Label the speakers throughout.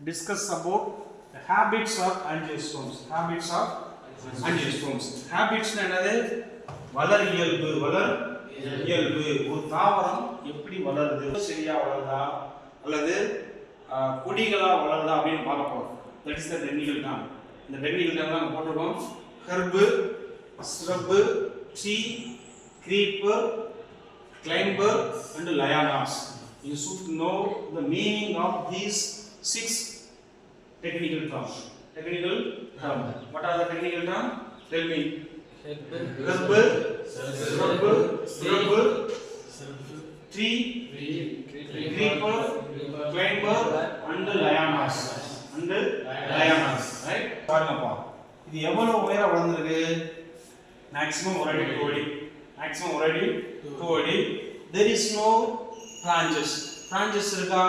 Speaker 1: discuss about the habits of angiosperms. Habits of angiosperms. Habits என்னது? வளர் இயல்பு. வளர் இயல்பு. ஒரு தாவரம் எப்படி வளருது? சரியா வளருதா அல்லது கொடிகளா வளருதா அப்படின்னு பார்க்க போறோம். That is the technical term. இந்த technical term நாம போட்டுறோம். herb, shrub, tree, creeper, climber and lianas. You should know the meaning of these 6 technical terms. Technical term. What are the technical terms? Tell me. Herb, shrub, tree, creeper, climber and lianas. And lianas. Right? பாருங்கப்பா. இது எவ்வளவு உயரம் வளர்ந்திருக்கு? Maximum already 2 அடி. Maximum already 2 அடி. There is no branches. Branches இருக்கா?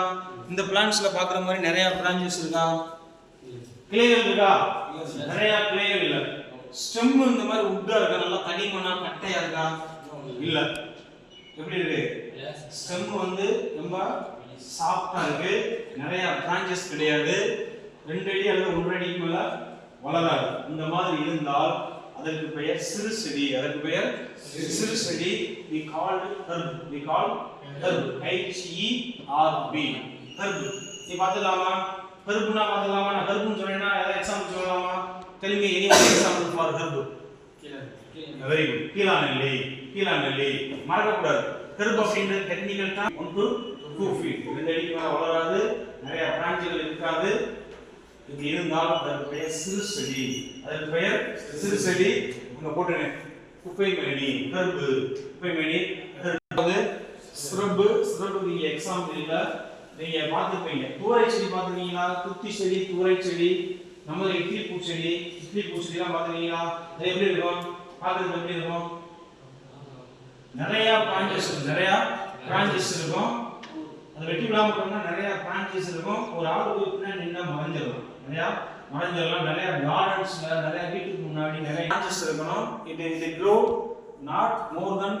Speaker 1: இந்த பிளான்ட்ஸ்ல பாக்குற மாதிரி நிறைய branches இருக்கா? கிளைகள் இருக்கா? நிறைய கிளைகள் இல்ல. ஸ்டெம் இந்த மாதிரி உட்டா இருக்கா? நல்லா தடிமனா கட்டையா இருக்கா? இல்ல. எப்படி இருக்கு? ஸ்டெம் வந்து ரொம்ப சாஃப்ட்டா இருக்கு. நிறைய branches கிடையாது. 2 அடி அல்லது 1 அடிக்கு மேல வளராது. இந்த மாதிரி இருந்தால் அதற்கு பெயர் சிறு செடி. அதற்கு பெயர் சிறு செடி. we called herb. we call herb. H-E-R-B. herb. நீ பாத்துலாமா? herbனா பாத்துலாமா? நான் herbனு சொன்னேனா ஏதாவது எக்ஸாம்பிள் சொல்லலாமா? tell me any example for herb. very good. கீழாநெல்லி. கீழாநெல்லி மறக்க கூடாது. herb அப்படின்றது டெக்னிக்கல் டேர்ம் 1 to 2 feet. 2 அடிக்கு மேல வளராது. நிறைய பிரான்ச்கள் இருக்காது. இது இருந்தால் அதற்கு பெயர் சிறு செடி. அதற்கு பெயர் சிறு செடி. இங்க போட்டுறேன். குப்பைமேனி. herb. குப்பைமேனி. அதாவது shrub. shrub நீங்க எக்ஸாம்பிள் இல்ல நீங்க பாத்துப்பீங்க. தூரை செடி பாத்துறீங்களா? துத்தி செடி, தூரை செடி, நம்ம இட்லி பூச்செடி, இட்லி பூச்செடிலாம் பாத்துறீங்களா? அது எப்படி இருக்கும்? பாக்குறது எப்படி இருக்கும்? நிறைய பிரான்ச்சஸ் இருக்கும். அது வெட்டி விடாம போட்டோம்னா நிறைய பிரான்ச்சஸ் இருக்கும். ஒரு ஆள் போய் பின்னாடி நின்னா மறைஞ்சிடும். நிறைய மறைஞ்சிடலாம். நிறைய கார்டன்ஸ்ல நிறைய வீட்டுக்கு முன்னாடி நிறைய பிரான்ச்சஸ் இருக்கணும். இது grow not more than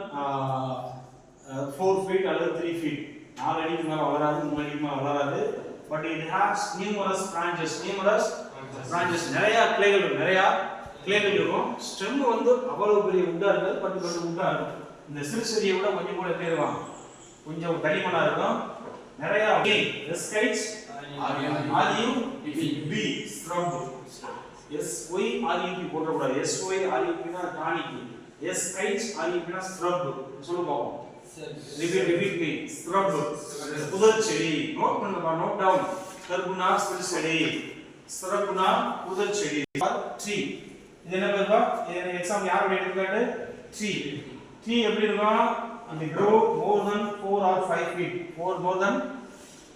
Speaker 1: 4 feet அல்லது 3 feet. 4 அடிக்கு மேல வளராது, 3 அடிக்கு மேல வளராது. But it has numerous branches. நிறைய கிளைகள் இருக்கும். ஸ்டெம் வந்து அவ்வளவு பெரிய உட்டா இருக்காது. பட் உட்டா இருக்கும். இந்த சிறு செடியை விட கொஞ்சம் கூட எப்படி இருக்கும்? கொஞ்சம் தடிமனா இருக்கும். நிறைய எஸ்கைட்ஸ் RUB shrub. SYRUP போட கூடாது. SYRUP னா டானிக். எஸ்கைட்ஸ் RUP னா shrub. சொல்லு பாப்போம். repeat me. shrub. புதர் செடி. நோட் பண்ணுங்க. Note down. கர்புனா சிறு செடி. shrubனா புதர் செடி. tree. இது என்ன பேருப்பா? இது எக்ஸாம் யாரோட எடுத்துக்காட்டு? tree எப்படி இருக்கும்? இது grow more than 4 or 5 feet. more than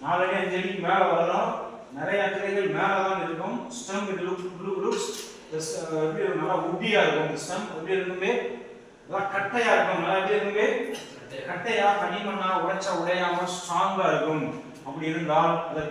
Speaker 1: 4 அடி 5 அடிக்கு மேல வளரும். நிறைய கிளைகள் மேல தான் இருக்கும். stem it looks எப்படி நல்லா உட்டியா இருக்கும். stem எப்படி இருக்குமே நல்லா கட்டையா இருக்கும். நல்லா எப்படி இருக்குமே கட்டையா தனிமண்ணா உடையாம ஸ்ட்ராங்கா இருக்கும். அப்படி இருந்தால்